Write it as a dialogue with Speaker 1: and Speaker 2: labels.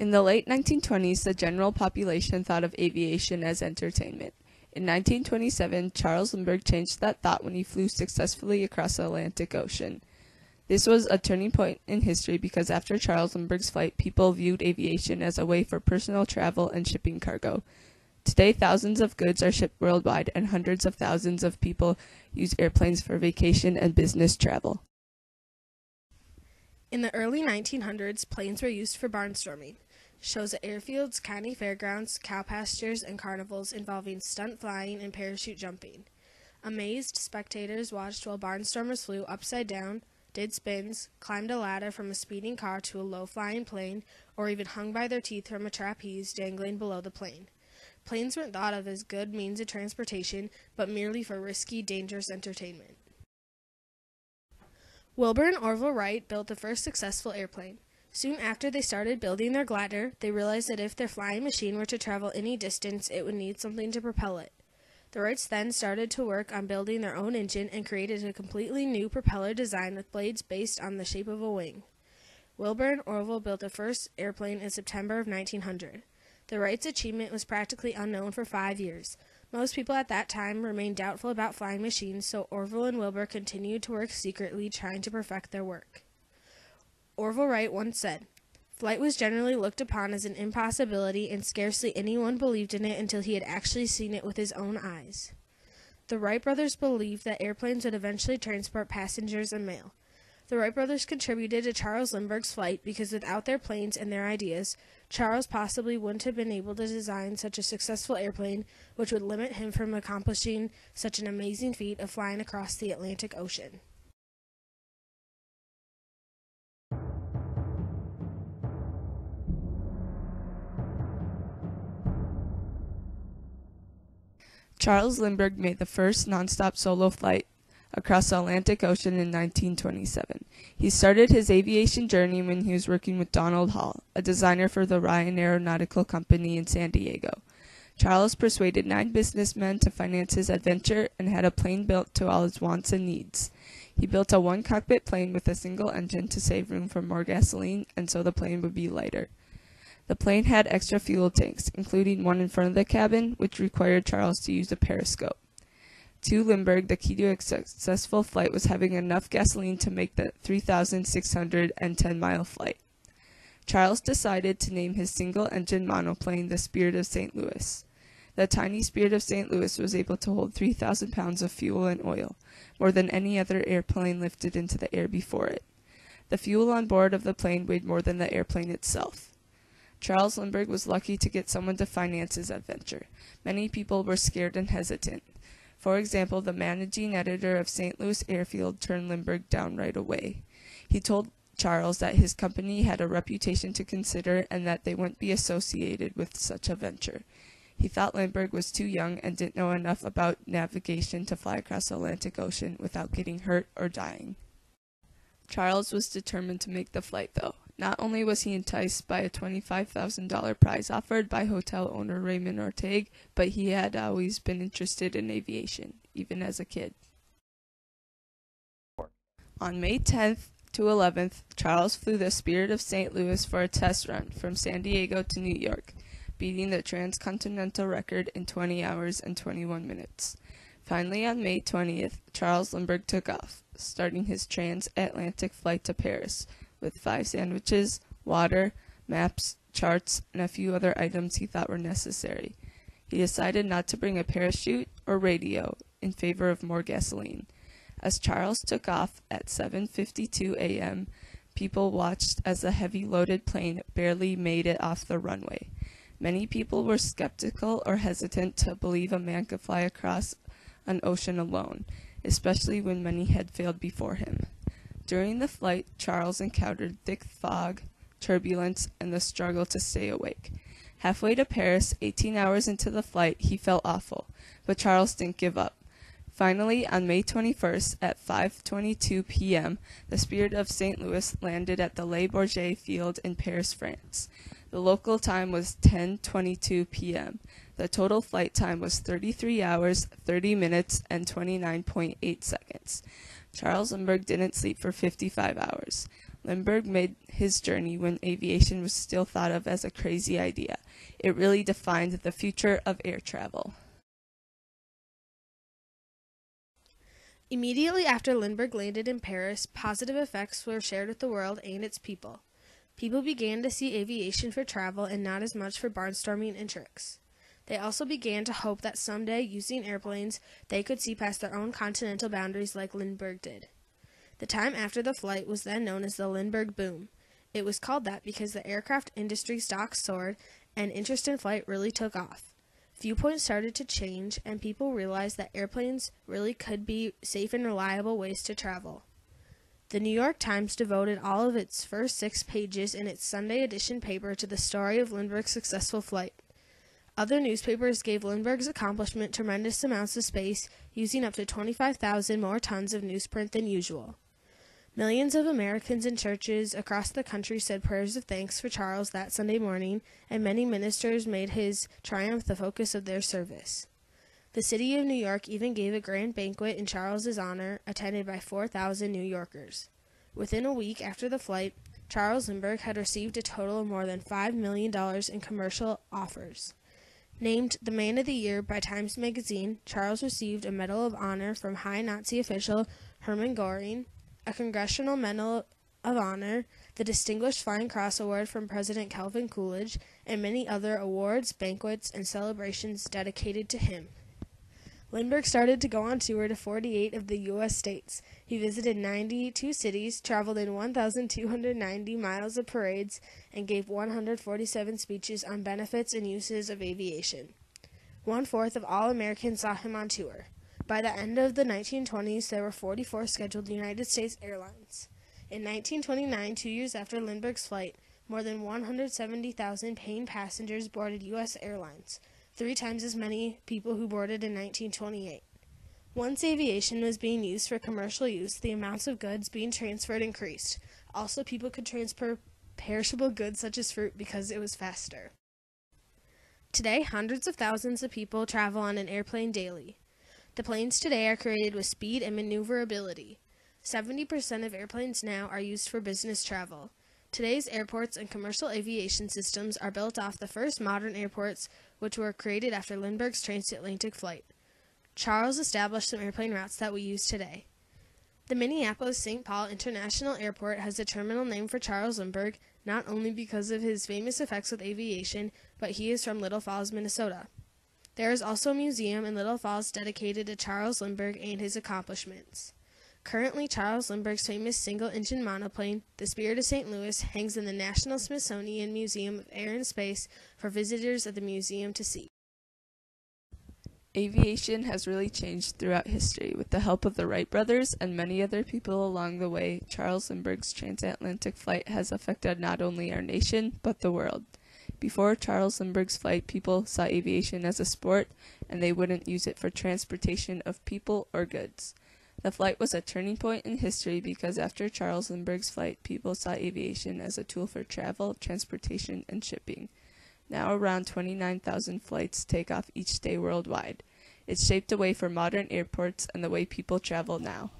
Speaker 1: In the late 1920s, the general population thought of aviation as entertainment. In 1927, Charles Lindbergh changed that thought when he flew successfully across the Atlantic Ocean. This was a turning point in history because after Charles Lindbergh's flight, people viewed aviation as a way for personal travel and shipping cargo. Today, thousands of goods are shipped worldwide, and hundreds of thousands of people use airplanes for vacation and business travel.
Speaker 2: In the early 1900s, planes were used for barnstorming, shows at airfields, county fairgrounds, cow pastures, and carnivals involving stunt flying and parachute jumping. Amazed spectators watched while barnstormers flew upside down, did spins, climbed a ladder from a speeding car to a low-flying plane, or even hung by their teeth from a trapeze dangling below the plane. Planes weren't thought of as good means of transportation, but merely for risky, dangerous entertainment. Wilbur and Orville Wright built the first successful airplane. Soon after they started building their glider, they realized that if their flying machine were to travel any distance, it would need something to propel it. The Wrights then started to work on building their own engine and created a completely new propeller design with blades based on the shape of a wing. Wilbur and Orville built the first airplane in September of 1900. The Wrights' achievement was practically unknown for 5 years. Most people at that time remained doubtful about flying machines, so Orville and Wilbur continued to work secretly, trying to perfect their work. Orville Wright once said, "Flight was generally looked upon as an impossibility, and scarcely anyone believed in it until he had actually seen it with his own eyes." The Wright brothers believed that airplanes would eventually transport passengers and mail. The Wright brothers contributed to Charles Lindbergh's flight because without their planes and their ideas, Charles possibly wouldn't have been able to design such a successful airplane, which would limit him from accomplishing such an amazing feat of flying across the Atlantic Ocean.
Speaker 1: Charles Lindbergh made the first nonstop solo flight across the Atlantic Ocean in 1927. He started his aviation journey when he was working with Donald Hall, a designer for the Ryan Aeronautical Company in San Diego. Charles persuaded 9 businessmen to finance his adventure and had a plane built to all his wants and needs. He built a one-cockpit plane with a single engine to save room for more gasoline, and so the plane would be lighter. The plane had extra fuel tanks, including one in front of the cabin, which required Charles to use a periscope. To Lindbergh, the key to a successful flight was having enough gasoline to make the 3,610-mile flight. Charles decided to name his single-engine monoplane the Spirit of St. Louis. The tiny Spirit of St. Louis was able to hold 3,000 pounds of fuel and oil, more than any other airplane lifted into the air before it. The fuel on board of the plane weighed more than the airplane itself. Charles Lindbergh was lucky to get someone to finance his adventure. Many people were scared and hesitant. For example, the managing editor of St. Louis Airfield turned Lindbergh down right away. He told Charles that his company had a reputation to consider and that they wouldn't be associated with such a venture. He thought Lindbergh was too young and didn't know enough about navigation to fly across the Atlantic Ocean without getting hurt or dying. Charles was determined to make the flight, though. Not only was he enticed by a $25,000 prize offered by hotel owner Raymond Ortega, but he had always been interested in aviation, even as a kid. On May 10th to 11th, Charles flew the Spirit of St. Louis for a test run from San Diego to New York, beating the transcontinental record in 20 hours and 21 minutes. Finally, on May 20th, Charles Lindbergh took off, starting his transatlantic flight to Paris, with 5 sandwiches, water, maps, charts, and a few other items he thought were necessary. He decided not to bring a parachute or radio in favor of more gasoline. As Charles took off at 7:52 a.m., people watched as the heavy loaded plane barely made it off the runway. Many people were skeptical or hesitant to believe a man could fly across an ocean alone, especially when many had failed before him. During the flight, Charles encountered thick fog, turbulence, and the struggle to stay awake. Halfway to Paris, 18 hours into the flight, he felt awful, but Charles didn't give up. Finally, on May 21st at 5:22 p.m., the Spirit of St. Louis landed at the Le Bourget field in Paris, France. The local time was 10:22 p.m. The total flight time was 33 hours, 30 minutes, and 29.8 seconds. Charles Lindbergh didn't sleep for 55 hours. Lindbergh made his journey when aviation was still thought of as a crazy idea. It really defined the future of air travel.
Speaker 2: Immediately after Lindbergh landed in Paris, positive effects were shared with the world and its people. People began to see aviation for travel and not as much for barnstorming and tricks. They also began to hope that someday, using airplanes, they could see past their own continental boundaries like Lindbergh did. The time after the flight was then known as the Lindbergh boom. It was called that because the aircraft industry stocks soared and interest in flight really took off. Viewpoints started to change, and people realized that airplanes really could be safe and reliable ways to travel. The New York Times devoted all of its first 6 pages in its Sunday edition paper to the story of Lindbergh's successful flight. Other newspapers gave Lindbergh's accomplishment tremendous amounts of space, using up to 25,000 more tons of newsprint than usual. Millions of Americans in churches across the country said prayers of thanks for Charles that Sunday morning, and many ministers made his triumph the focus of their service. The city of New York even gave a grand banquet in Charles's honor, attended by 4,000 New Yorkers. Within a week after the flight, Charles Lindbergh had received a total of more than $5 million in commercial offers. Named the Man of the Year by Times Magazine, Charles received a Medal of Honor from High Nazi official Hermann Göring, a Congressional Medal of Honor, the Distinguished Flying Cross Award from President Calvin Coolidge, and many other awards, banquets, and celebrations dedicated to him. Lindbergh started to go on tour to 48 of the U.S. states. He visited 92 cities, traveled in 1,290 miles of parades, and gave 147 speeches on benefits and uses of aviation. 1/4 of all Americans saw him on tour. By the end of the 1920s, there were 44 scheduled United States airlines. In 1929, 2 years after Lindbergh's flight, more than 170,000 paying passengers boarded U.S. airlines, 3 times as many people who boarded in 1928. Once aviation was being used for commercial use, the amounts of goods being transferred increased. Also, people could transfer perishable goods such as fruit because it was faster. Today, hundreds of thousands of people travel on an airplane daily. The planes today are created with speed and maneuverability. 70% of airplanes now are used for business travel. Today's airports and commercial aviation systems are built off the first modern airports, which were created after Lindbergh's transatlantic flight. Charles established some airplane routes that we use today. The Minneapolis-St. Paul International Airport has a terminal named for Charles Lindbergh, not only because of his famous effects with aviation, but he is from Little Falls, Minnesota. There is also a museum in Little Falls dedicated to Charles Lindbergh and his accomplishments. Currently, Charles Lindbergh's famous single-engine monoplane, the Spirit of St. Louis, hangs in the National Smithsonian Museum of Air and Space for visitors of the museum to see.
Speaker 1: Aviation has really changed throughout history. With the help of the Wright brothers and many other people along the way, Charles Lindbergh's transatlantic flight has affected not only our nation, but the world. Before Charles Lindbergh's flight, people saw aviation as a sport, and they wouldn't use it for transportation of people or goods. The flight was a turning point in history because after Charles Lindbergh's flight, people saw aviation as a tool for travel, transportation, and shipping. Now around 29,000 flights take off each day worldwide. It's shaped the way for modern airports and the way people travel now.